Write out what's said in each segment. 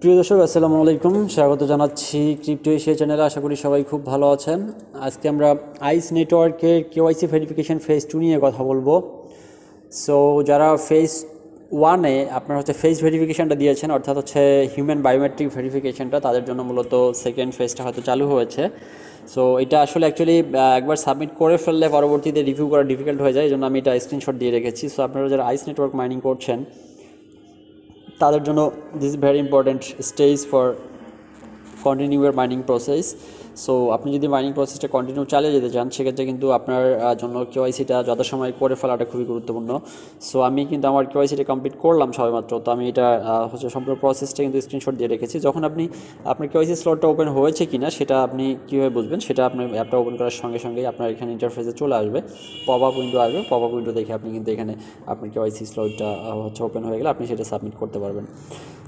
প্রিয় দর্শক আসসালামু আলাইকুম, স্বাগত জানাচ্ছি ক্রিপ্টো এশিয়া চ্যানেলে। আশা করি সবাই খুব ভালো আছেন। আজকে আমরা আইস নেটওয়ার্কের কেওয়াইসি ভেরিফিকেশন ফেজ 2 নিয়ে কথা বলবো। সো যারা ফেজ 1-এ আপনার ফেস ভেরিফিকেশানটা দিয়েছেন, অর্থাৎ হিউম্যান বায়োমেট্রিক ভেরিফিকেশানটা, তাদের জন্য মূলত সেকেন্ড ফেজটা হয়তো চালু হয়েছে। সো এটা আসলে অ্যাকচুয়ালি একবার সাবমিট করে ফেললে পরবর্তীতে রিভিউ করা ডিফিকাল্ট হয়ে যায়, এই জন্য আমি এটা স্ক্রিনশট দিয়ে রেখেছি। সো আপনারা যারা আইস নেটওয়ার্ক মাইনিং করছেন তাদের জন্য this very important stage for continue year mining process. So আপনি যদি মাইনিং প্রসেসটা কন্টিনিউ চালিয়ে যেতে চান, সেক্ষেত্রে কিন্তু আপনার জন্য কেওয়াইসিটা যথাসময়ে করে ফেলাটা খুবই গুরুত্বপূর্ণ। সো আমি কিন্তু আমার কেওয়াইসিটা কমপ্লিট করলাম সবেমাত্র, তো আমি এটা সম্পূর্ণ প্রসেসটা কিন্তু স্ক্রিনশট দিয়ে রেখেছি। যখন আপনি আপনার কেওয়াইসি স্লটটা ওপেন হয়েছে কি না সেটা আপনি কীভাবে বুঝবেন, সেটা আপনি অ্যাপটা ওপেন করার সঙ্গে সঙ্গেই আপনার এখানে ইন্টারফেসে চলে আসবে, পপ আপ উইন্ডো আসবে। পপ আপ উইন্ডো দেখে আপনি কিন্তু এখানে আপনার কেওয়াইসি স্লটটা ওপেন হয়ে গেলে আপনি সেটা সাবমিট করতে পারবেন।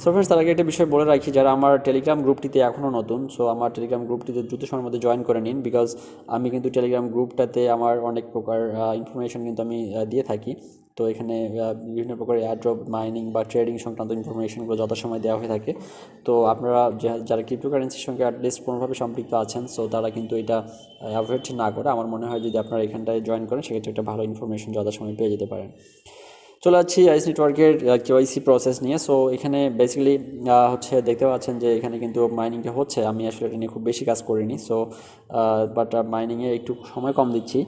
সো ফ্রেন্ডস, তার আগে একটা বিষয় বলে রাখি, যারা আমার টেলিগ্রাম গ্রুপটিতে এখনও নতুন, সো আমার টেলিগ্রাম গ্রুপটিতে দ্রুত সময়ের মধ্যে জয়েন করে নিন, বিকজ আমি কিন্তু টেলিগ্রাম গ্রুপটাতে আমার অনেক প্রকার ইনফরমেশন কিন্তু আমি দিয়ে থাকি। তো এখানে বিভিন্ন প্রকার এয়ারড্রপ, মাইনিং বা ট্রেডিং সংক্রান্ত ইনফরমেশনগুলো যথাসময় দেওয়া হয়ে থাকে। তো আপনারা যারা ক্রিপ্টোকারেন্সির সঙ্গে অ্যাটলিস্ট কোনোভাবে সম্পৃক্ত আছেন, সো তারা কিন্তু এটা অ্যাভয়েড না করে, আমার মনে হয় যদি আপনারা এখানটায় জয়েন করেন সেক্ষেত্রে একটা ভালো ইনফরমেশন যথাসময় পেয়ে যেতে পারেন। চলে যাচ্ছি আইস নেটওয়ার্কের কেওয়াইসি প্রসেস নিয়ে। সো এখানে বেসিক্যালি দেখতে পাচ্ছেন যে এখানে কিন্তু মাইনিংটা হচ্ছে। আমি আসলে এটা নিয়ে খুব বেশি কাজ করিনি, সো বাট মাইনিংয়ে একটু সময় কম দিচ্ছি,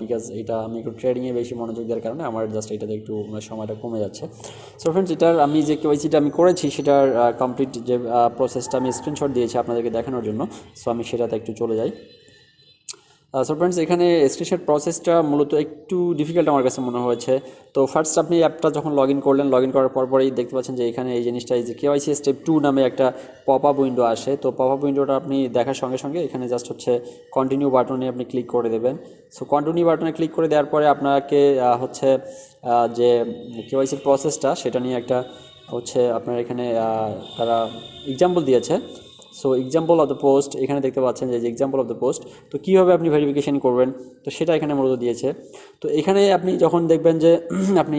বিকজ এটা আমি একটু ট্রেডিংয়ে বেশি মনোযোগ দেওয়ার কারণে আমার জাস্ট এটাতে একটু সময়টা কমে যাচ্ছে। সো ফ্রেন্ডস, এটার আমি যে কেওয়াইসিটা আমি করেছি সেটার কমপ্লিট যে প্রসেসটা আমি স্ক্রিনশট দিয়েছি আপনাদেরকে দেখানোর জন্য। সো আমি সেটাতে একটু চলে যাই। সো ফ্রেন্ডস, এখানে স্ক্রিনশট প্রসেসটা মূলত একটু ডিফিকাল্ট আমার কাছে মনে হয়েছে। তো ফার্স্ট আপনি অ্যাপটা যখন লগ ইন করলেন, লগ ইন করার পরেই দেখতে পাচ্ছেন যে এখানে এই জিনিসটা, এই যে কেওয়াইসি স্টেপ 2 নামে একটা পপ আপ উইন্ডো আসে। তো পপ আপ উইন্ডোটা আপনি দেখার সঙ্গে সঙ্গে এখানে জাস্ট কন্টিনিউ বাটনে আপনি ক্লিক করে দেবেন। সো কন্টিনিউ বাটনে ক্লিক করে দেওয়ার পরে আপনাকে যে কেওয়াইসির প্রসেসটা সেটা নিয়ে একটা আপনার এখানে তারা এক্সাম্পল দিয়েছে। So example of the post, এখানে দেখতে পাচ্ছেন যে এক্সাম্পল অফ দ্য পোস্ট। তো কীভাবে আপনি ভেরিফিকেশন করবেন, তো সেটা এখানে মূলত দিয়েছে। তো এখানে আপনি যখন দেখবেন যে আপনি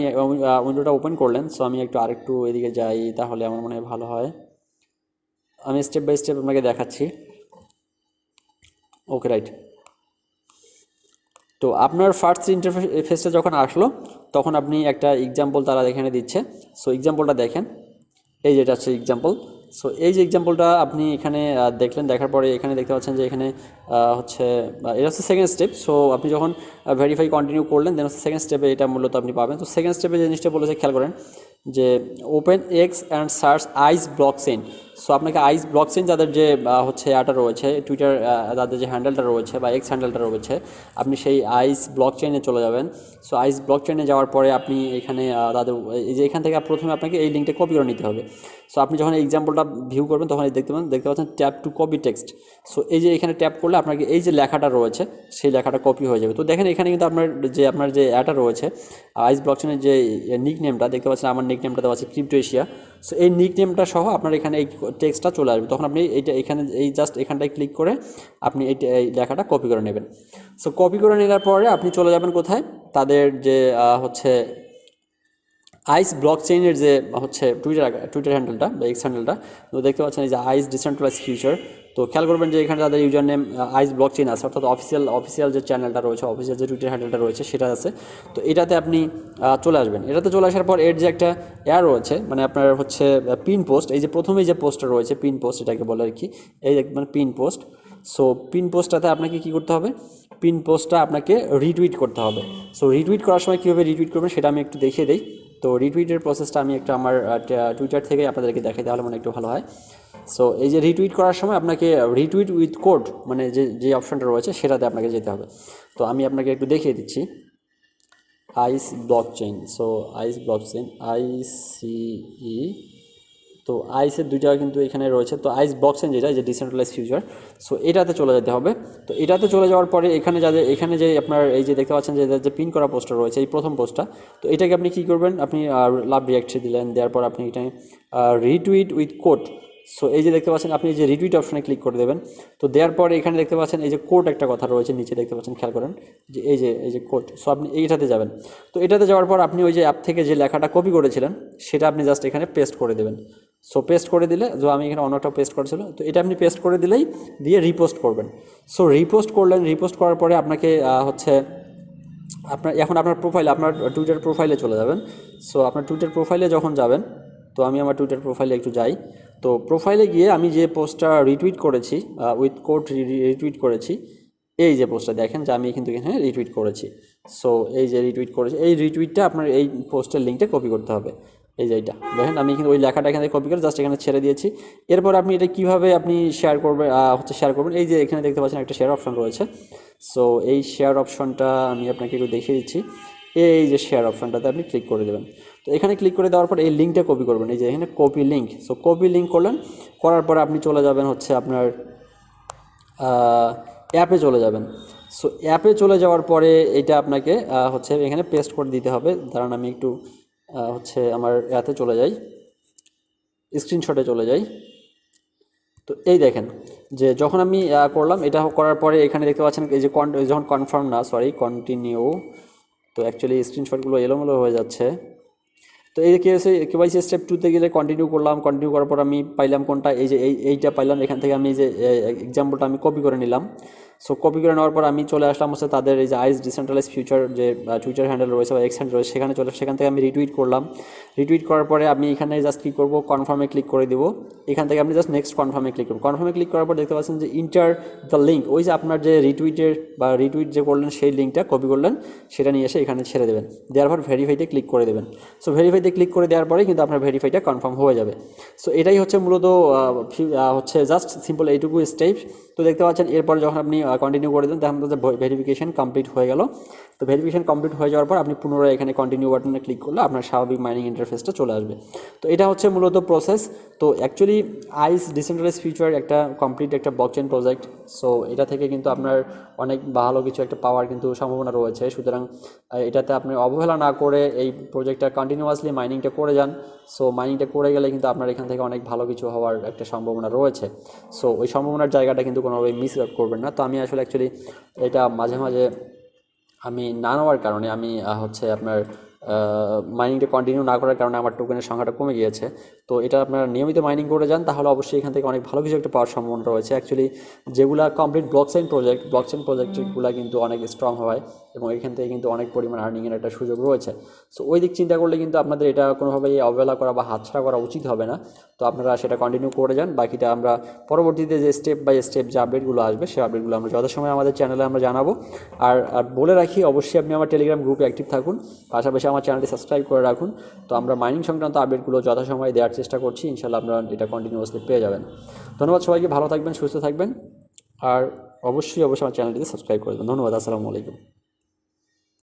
উইন্ডোটা ওপেন করলেন, সো আমি আরেকটু এদিকে যাই, তাহলে আমার মনে হয় ভালো হয়। আমি স্টেপ বাই স্টেপ আপনাকে দেখাচ্ছি। ওকে, রাইট। তো আপনার ফার্স্ট ইন্টারফেসটা যখন আসলো, তখন আপনি একটা এক্সাম্পল তারা এখানে দিচ্ছে। সো এক্সাম্পলটা দেখেন, এই যেটা হচ্ছে এক্সাম্পল। সো এই যে এক্সাম্পলটা আপনি এখানে দেখলেন, দেখার পরে এখানে দেখতে পাচ্ছেন যে এখানে এটা হচ্ছে সেকেন্ড স্টেপ। সো আপনি যখন ভেরিফাই কন্টিনিউ করলেন, দেন সেকেন্ড স্টেপে এটা মূলত আপনি পাবেন। তো সেকেন্ড স্টেপে যে জিনিসটা বলেছে খেয়াল করেন, যে open X and search ice blockchain. So আপনাকে আইস ব্লকচেইন যাদের যে এটা রয়েছে, টুইটার তাদের যে হ্যান্ডেলটা রয়েছে বা এক্স হ্যান্ডেলটা রয়েছে, আপনি সেই আইস ব্লকচেইনে চলে যাবেন। সো আইস ব্লকচেইনে যাওয়ার পরে আপনি এখানে তাদের এই যে এখান থেকে প্রথমে আপনাকে এই লিঙ্কটা কপি করে নিতে হবে। সো আপনি যখন এই এক্সাম্পলটা ভিউ করবেন, তখন দেখতে পাচ্ছেন tap two copy text. So এই যে এখানে ট্যাপ করলে আপনাকে এই যে লেখাটা রয়েছে সেই লেখাটা কপি হয়ে যাবে। তো দেখেন এখানে কিন্তু আপনার যে অ্যাটা রয়েছে, আইস ব্লকচেইনের যে নিক নেমটা দেখতে পাচ্ছেন, আমার নিক নেমটা দেওয়া আছে ক্রিপ্টো এশিয়া। সো এই নিক নেমটা সহ আপনার এখানে এই টেক্সটটা চলে আসবে। তখন আপনি এখানে জাস্ট এখানটায় ক্লিক করে আপনি এই লেখাটা কপি করে নেবেন। সো কপি করে নেওয়ার পরে আপনি চলে যাবেন কোথায়, তাদের যে আইস ব্লকচেইনের যে টুইটার হ্যান্ডেলটা বা এক্স হ্যান্ডেলটা, তো দেখতে পাচ্ছেন এই যে আইস ডিসেন্ট্রালাইজ ফিউচার। তো খেয়াল করবেন যে এখানে তাদের ইউজার নেম আইস ব্লকচেইন আছে, অর্থাৎ অফিসিয়াল যে চ্যানেলটা রয়েছে, অফিসিয়াল যে টুইটার হ্যান্ডেলটা রয়েছে সেটা আছে। তো এটাতে আপনি চলে আসবেন। এটাতে চলে আসার পর এর যে একটা রয়েছে, মানে আপনার পিন পোস্ট, এই যে প্রথমেই যে পোস্টটা রয়েছে পিন পোস্ট এটাকে বলে আর কি, এই মানে পিন পোস্ট। সো পিন পোস্টটাতে আপনাকে কী করতে হবে, পিন পোস্টটা আপনাকে রিটুইট করতে হবে। সো রিটুইট করার সময় কীভাবে রিটুইট করবেন সেটা আমি একটু দেখিয়ে দিই। তো রিটুইটের প্রসেসটা আমি আমার টুইটার থেকে আপনাদেরকে দেখাই, তাহলে মানে একটু ভালো হয়। সো এই যে রিটুইট করার সময় আপনাকে রিটুইট উইথ কোড, মানে যে অপশানটা রয়েছে সেটাতে আপনাকে যেতে হবে। তো আমি আপনাকে একটু দেখিয়ে দিচ্ছি। আইস ব্লকচেইন, সো আইস ব্লকচেইন ICE। তো আইসের দুইটা কিন্তু এখানে রয়েছে। তো আইস ব্লকচেইন যেটা, যে ডিসেন্ট্রালাইজ ফিউচার, সো এটাতে চলে যেতে হবে। তো এটাতে চলে যাওয়ার পরে এখানে যে আপনার এই যে দেখতে পাচ্ছেন যে পিন করা পোস্টটা রয়েছে, এই প্রথম পোস্টটা, তো এটাকে আপনি কী করবেন, আপনি লাভ রিয়াক্ট দিলেন, দেওয়ার পর আপনি এটা রিটুইট উইথ কোড। সো এই যে দেখতে পাচ্ছেন, আপনি যে রিটুইট অপশানে ক্লিক করে দেবেন। তো দেওয়ার পরে এখানে দেখতে পাচ্ছেন এই যে কোড একটা কথা রয়েছে নিচে, দেখতে পাচ্ছেন, খেয়াল করেন যে এই যে কোড। সো আপনি এইটাতে যাবেন। তো এটাতে যাওয়ার পর আপনি ওই যে অ্যাপ থেকে যে লেখাটা কপি করেছিলেন সেটা আপনি জাস্ট এখানে পেস্ট করে দেবেন। সো পেস্ট করে দিলে, যে আমি এখানে অন্য একটা পেস্ট করেছিল, তো এটা আপনি পেস্ট করে দিলেই দিয়ে রিপোস্ট করবেন। সো রিপোস্ট করলেন, রিপোস্ট করার পরে আপনাকে হচ্ছে আপনার এখন আপনার প্রোফাইলে, আপনার টুইটার প্রোফাইলে চলে যাবেন। সো আপনার টুইটার প্রোফাইলে যখন যাবেন, তো আমি আমার টুইটার প্রোফাইলে একটু যাই। তো প্রোফাইলে গিয়ে আমি যে পোস্টটা রিটুইট করেছি, উইথ কোড রিটুইট করেছি, এই যে পোস্টটা দেখেন যে আমি কিন্তু এখানে রিটুইট করেছি। সো এই যে রিটুইট করেছি, এই রিটুইটটা আপনার এই পোস্টের লিঙ্কটা কপি করতে হবে। এই যে এইটা দেখেন, আমি কিন্তু ওই লেখাটা এখানে কপি করে জাস্ট এখানে ছেড়ে দিয়েছি। এরপর আপনি এটা কীভাবে আপনি শেয়ার করবেন, শেয়ার করবেন, এই যে এখানে দেখতে পাচ্ছেন একটা শেয়ার অপশন রয়েছে। সো এই শেয়ার অপশনটা আমি আপনাকে একটু দেখিয়ে দিচ্ছি। এই যে শেয়ার অপশনটাতে আপনি ক্লিক করে দেবেন। তো এখানে ক্লিক করে দেওয়ার পর এই লিঙ্কটা কপি করবেন, এই যে এখানে copy link. So copy link করলেন, করার পরে আপনি চলে যাবেন হচ্ছে আপনার অ্যাপে চলে যাবেন। সো অ্যাপে চলে যাওয়ার পরে এটা আপনাকে হচ্ছে এখানে পেস্ট করে দিতে হবে। দাঁড়ান আমি একটু হচ্ছে আমার অ্যাপে চলে যাই, স্ক্রিনশটে চলে যাই। তো এই দেখেন যে যখন আমি করলাম, এটা করার পরে এখানে দেখতে পাচ্ছেন এই যে যখন কনফার্ম না, সরি কন্টিনিউ, তো অ্যাকচুয়ালি স্ক্রিনশটগুলো এলোমেলো হয়ে যাচ্ছে। তো এই কেওয়াইসি স্টেপ 2-তে গেলে কন্টিনিউ করলাম, কন্টিনিউ করার পর আমি পাইলাম কোনটা, এই যে এইটা পাইলাম। এখান থেকে আমি এই যে এক্সাম্পলটা আমি কপি করে নিলাম। সো কপি করে নেওয়ার পর আমি চলে আসলাম হচ্ছে তাদের এই যে আইস ডিসেন্ট্রালাইজ ফিউচার যে টুইটার হ্যান্ডেল রয়েছে বা এক্স হ্যান্ডেল রয়েছে, সেখান থেকে আমি রিটুইট করলাম। রিটুইট করার পরে আমি এখানে জাস্ট কী করবো, কনফার্মে ক্লিক করে দিব। এখান থেকে আপনি জাস্ট নেক্সট কনফার্মে ক্লিক করুন। কনফার্মে ক্লিক করার পর দেখতে পাচ্ছেন যে ইন্টার দ্য লিঙ্ক, ওই যে আপনার যে রিটুইটের বা রিটুইট যে করলেন সেই লিঙ্কটা কপি করলেন, সেটা নিয়ে এসে এখানে ছেড়ে দেবেন। দেওয়ার পর ভেরিফাইতে ক্লিক করে দেবেন। সো ভেরিফাইতে ক্লিক করে দেওয়ার পরে কিন্তু আপনার ভেরিফাইটা কনফার্ম হয়ে যাবে। সো এটাই হচ্ছে মূলত হচ্ছে জাস্ট সিম্পল এইটুকু স্টেপ। তো দেখতে পাচ্ছেন এরপর যখন আপনি কন্টিনিউ করে দেন, তখন যে ভেরিফিকেশন কমপ্লিট হয়ে গেল। তো ভেরিফিকেশন কমপ্লিট হয়ে যাওয়ার পর আপনি পুনরায় এখানে কন্টিনিউ বাটনে ক্লিক করলে আপনার স্বাভাবিক মাইনিং ইন্টারফেসটা চলে আসবে। তো এটা হচ্ছে মূলত প্রসেস। তো অ্যাকচুয়ালি আইস ডিসেন্ট্রালাইজ ফিউচার একটা কমপ্লিট একটা ব্লকচেন প্রজেক্ট। সো এটা থেকে কিন্তু আপনার অনেক ভালো কিছু একটা পাওয়ার কিন্তু সম্ভাবনা রয়েছে। সুতরাং এটাতে আপনি অবহেলা না করে এই প্রজেক্টটা কন্টিনিউয়াসলি মাইনিংটা করে যান। সো মাইনিংটা করে গেলে কিন্তু আপনার এখান থেকে অনেক ভালো কিছু হওয়ার একটা সম্ভাবনা রয়েছে। সো ওই সম্ভাবনার জায়গাটা কিন্তু কোনোভাবে মিস করবেন না। তো আমি আসলে অ্যাকচুয়ালি এটা মাঝে মাঝে আমি না নেওয়ার কারণে আমি হচ্ছে আপনার মাইনিংটা কন্টিনিউ না করার কারণে আমার টোকেনের সংখ্যাটা কমে গিয়েছে। তো এটা আপনারা নিয়মিত মাইনিং করে যান, তাহলে অবশ্যই এখান থেকে অনেক ভালো কিছু একটা পাওয়ার সম্ভাবনা রয়েছে। অ্যাকচুয়ালি যেগুলো কমপ্লিট ব্লকচেন প্রজেক্টগুলো কিন্তু অনেক স্ট্রং হয় এবং এখান থেকে কিন্তু অনেক পরিমাণ আর্নিংয়ের একটা সুযোগ রয়েছে। সো ওই দিক চিন্তা করলে কিন্তু আপনাদের এটা কোনোভাবেই অবহেলা করা বা হাতছাড়া করা উচিত হবে না। তো আপনারা সেটা কন্টিনিউ করে যান। বাকিটা আমরা পরবর্তীতে যে স্টেপ বাই স্টেপ যে আপডেটগুলো আসবে, সেই আপডেটগুলো আমরা যথাসময়ে আমাদের চ্যানেলে আমরা জানাবো। আর বলে রাখি, অবশ্যই আপনি আমার টেলিগ্রাম গ্রুপে অ্যাক্টিভ থাকুন, পাশাপাশি আমার চ্যানেলটি সাবস্ক্রাইব করে রাখুন। তো আমরা মাইনিং সংক্রান্ত আপডেটগুলো যথাসময়ে দেওয়ার চেষ্টা করছি। ইনশাআল্লাহ আপনারা এটা কন্টিনিউয়াসলি পেয়ে যাবেন। ধন্যবাদ সবাইকে, ভালো থাকবেন, সুস্থ থাকবেন, আর অবশ্যই আমার চ্যানেলটিতে সাবস্ক্রাইব করে দেবেন। ধন্যবাদ। আসসালামু আলাইকুম।